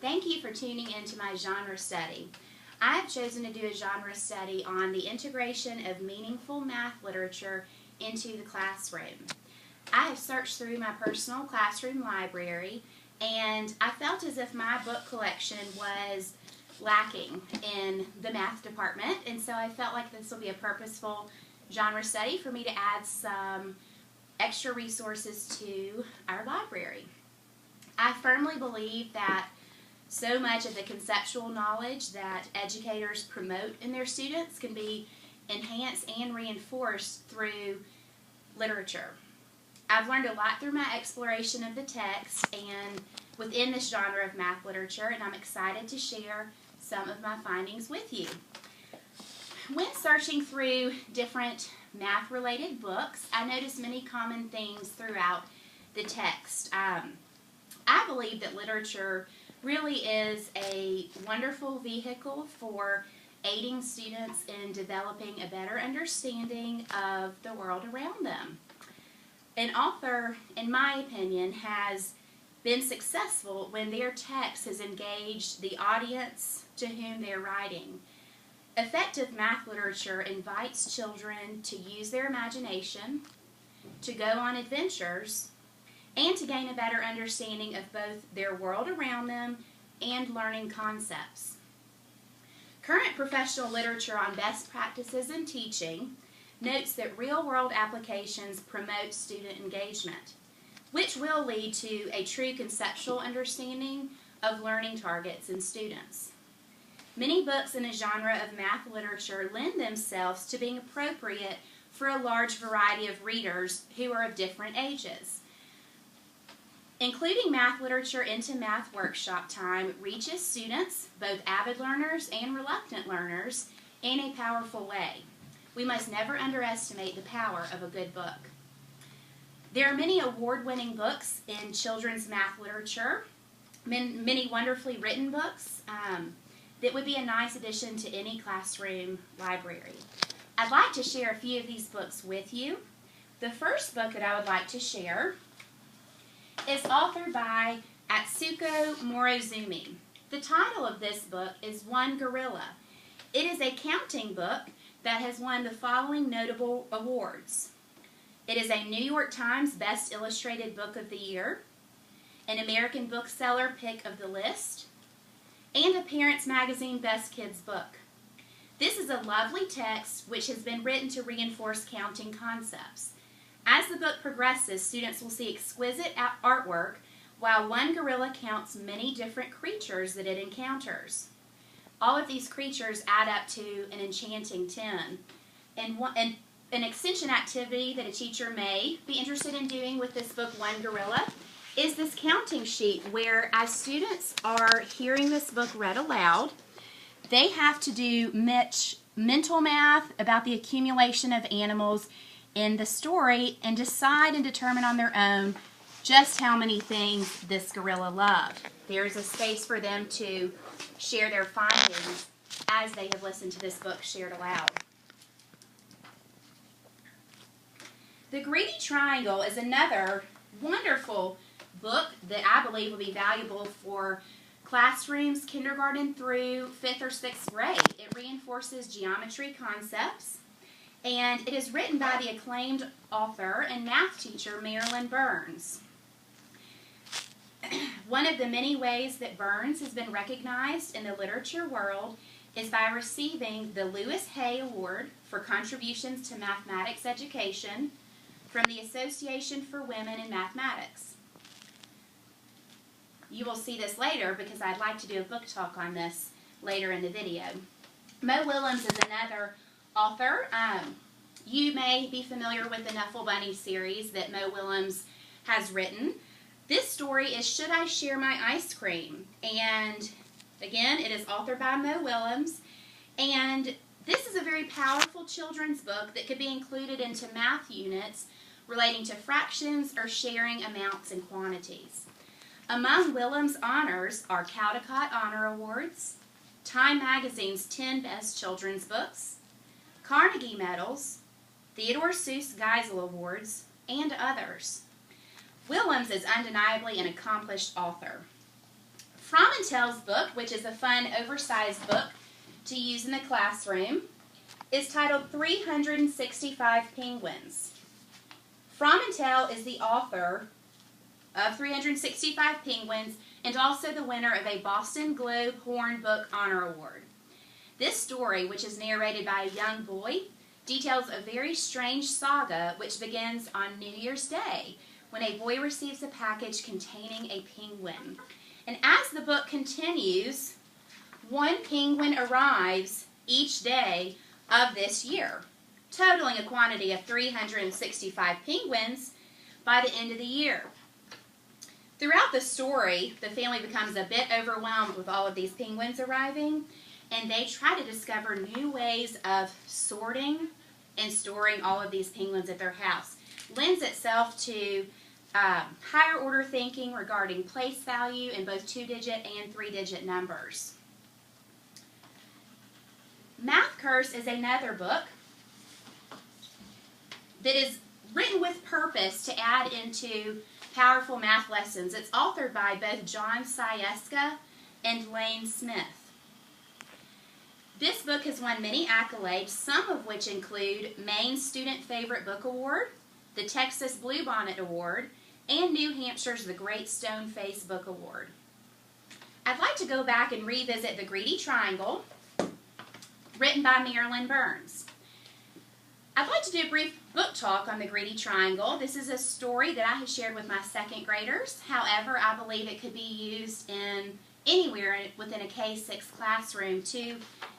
Thank you for tuning into my genre study. I have chosen to do a genre study on the integration of meaningful math literature into the classroom. I have searched through my personal classroom library, and I felt as if my book collection was lacking in the math department, and so I felt like this will be a purposeful genre study for me to add some extra resources to our library. I firmly believe that so much of the conceptual knowledge that educators promote in their students can be enhanced and reinforced through literature. I've learned a lot through my exploration of the text and within this genre of math literature, and I'm excited to share some of my findings with you. When searching through different math-related books, I noticed many common themes throughout the text. I believe that literature really is a wonderful vehicle for aiding students in developing a better understanding of the world around them. An author, in my opinion, has been successful when their text has engaged the audience to whom they're writing. Effective math literature invites children to use their imagination, to go on adventures, and to gain a better understanding of both their world around them and learning concepts. Current professional literature on best practices in teaching notes that real-world applications promote student engagement, which will lead to a true conceptual understanding of learning targets in students. Many books in a genre of math literature lend themselves to being appropriate for a large variety of readers who are of different ages. Including math literature into math workshop time reaches students, both avid learners and reluctant learners, in a powerful way. We must never underestimate the power of a good book. There are many award-winning books in children's math literature, many wonderfully written books that would be a nice addition to any classroom library. I'd like to share a few of these books with you. The first book that I would like to share is authored by Atsuko Morozumi. The title of this book is One Gorilla. It is a counting book that has won the following notable awards. It is a New York Times Best Illustrated Book of the Year, an American Bookseller Pick of the List, and a Parents Magazine Best Kids Book. This is a lovely text which has been written to reinforce counting concepts. As the book progresses, students will see exquisite artwork while one gorilla counts many different creatures that it encounters. All of these creatures add up to an enchanting 10. And an extension activity that a teacher may be interested in doing with this book, One Gorilla, is this counting sheet where as students are hearing this book read aloud, they have to do mental math about the accumulation of animals in the story and decide and determine on their own just how many things this gorilla loved. There is a space for them to share their findings as they have listened to this book shared aloud. The Greedy Triangle is another wonderful book that I believe will be valuable for classrooms kindergarten through 5th or 6th grade. It reinforces geometry concepts, and it is written by the acclaimed author and math teacher Marilyn Burns. One of the many ways that Burns has been recognized in the literature world is by receiving the Lewis Hay Award for contributions to mathematics education from the Association for Women in Mathematics. You will see this later because I'd like to do a book talk on this later in the video. Mo Willems is another author. You may be familiar with the Knuffle Bunny series that Mo Willems has written. This story is Should I Share My Ice Cream? And again, it is authored by Mo Willems. And this is a very powerful children's book that could be included into math units relating to fractions or sharing amounts and quantities. Among Willems' honors are Caldecott Honor Awards, Time Magazine's 10 Best Children's Books, Carnegie Medals, Theodore Seuss Geisel Awards, and others. Willems is undeniably an accomplished author. From and Fromentel's book, which is a fun, oversized book to use in the classroom, is titled 365 Penguins. Fromentel is the author of 365 Penguins and also the winner of a Boston Globe Horn Book Honor Award. This story, which is narrated by a young boy, details a very strange saga which begins on New Year's Day when a boy receives a package containing a penguin. And as the book continues, one penguin arrives each day of this year, totaling a quantity of 365 penguins by the end of the year. Throughout the story, the family becomes a bit overwhelmed with all of these penguins arriving, and they try to discover new ways of sorting and storing all of these penguins at their house. Lends itself to higher order thinking regarding place value in both 2-digit and 3-digit numbers. Math Curse is another book that is written with purpose to add into powerful math lessons. It's authored by both John Sieska and Lane Smith. This book has won many accolades, some of which include Maine's Student Favorite Book Award, the Texas Bluebonnet Award, and New Hampshire's The Great Stone Face Book Award. I'd like to go back and revisit The Greedy Triangle, written by Marilyn Burns. I'd like to do a brief book talk on The Greedy Triangle. This is a story that I have shared with my second graders. However, I believe it could be used in anywhere within a K-6 classroom to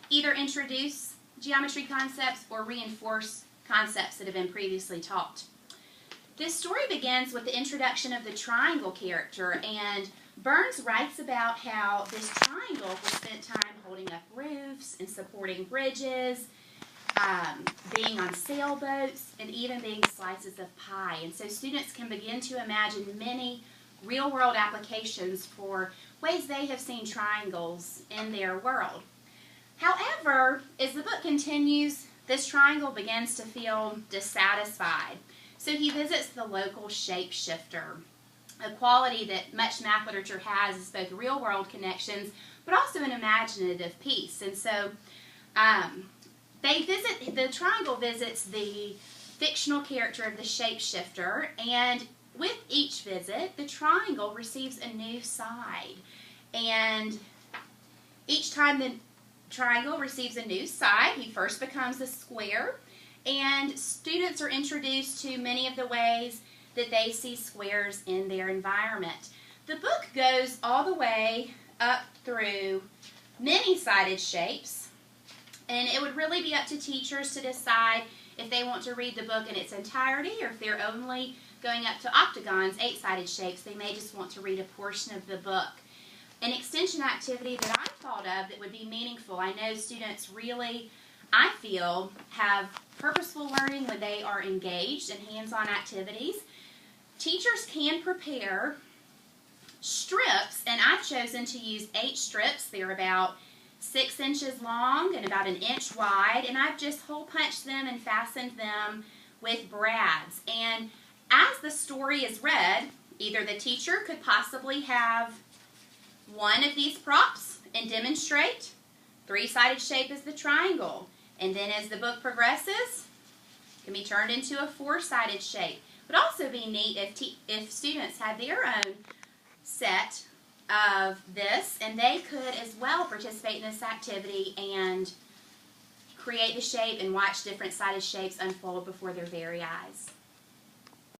either introduce geometry concepts or reinforce concepts that have been previously taught. This story begins with the introduction of the triangle character, and Burns writes about how this triangle will spend time holding up roofs and supporting bridges, being on sailboats, and even being slices of pie. And so students can begin to imagine many real-world applications for ways they have seen triangles in their world. However, as the book continues, this triangle begins to feel dissatisfied. So he visits the local shapeshifter. A quality that much math literature has is both real-world connections, but also an imaginative piece. And so the triangle visits the fictional character of the shapeshifter, and with each visit, the triangle receives a new side. And each time the triangle receives a new side, he first becomes a square, and students are introduced to many of the ways that they see squares in their environment. The book goes all the way up through many-sided shapes, and it would really be up to teachers to decide if they want to read the book in its entirety, or if they're only going up to octagons, 8-sided shapes, they may just want to read a portion of the book. An extension activity that I thought of that would be meaningful, I know students really, I feel, have purposeful learning when they are engaged in hands-on activities. Teachers can prepare strips, and I've chosen to use 8 strips. They're about 6 inches long and about 1 inch wide, and I've just hole punched them and fastened them with brads. And as the story is read, either the teacher could possibly have one of these props and demonstrate 3-sided shape is the triangle, and then as the book progresses, it can be turned into a 4-sided shape. It would also be neat if students had their own set of this, and they could as well participate in this activity and create the shape and watch different sided shapes unfold before their very eyes.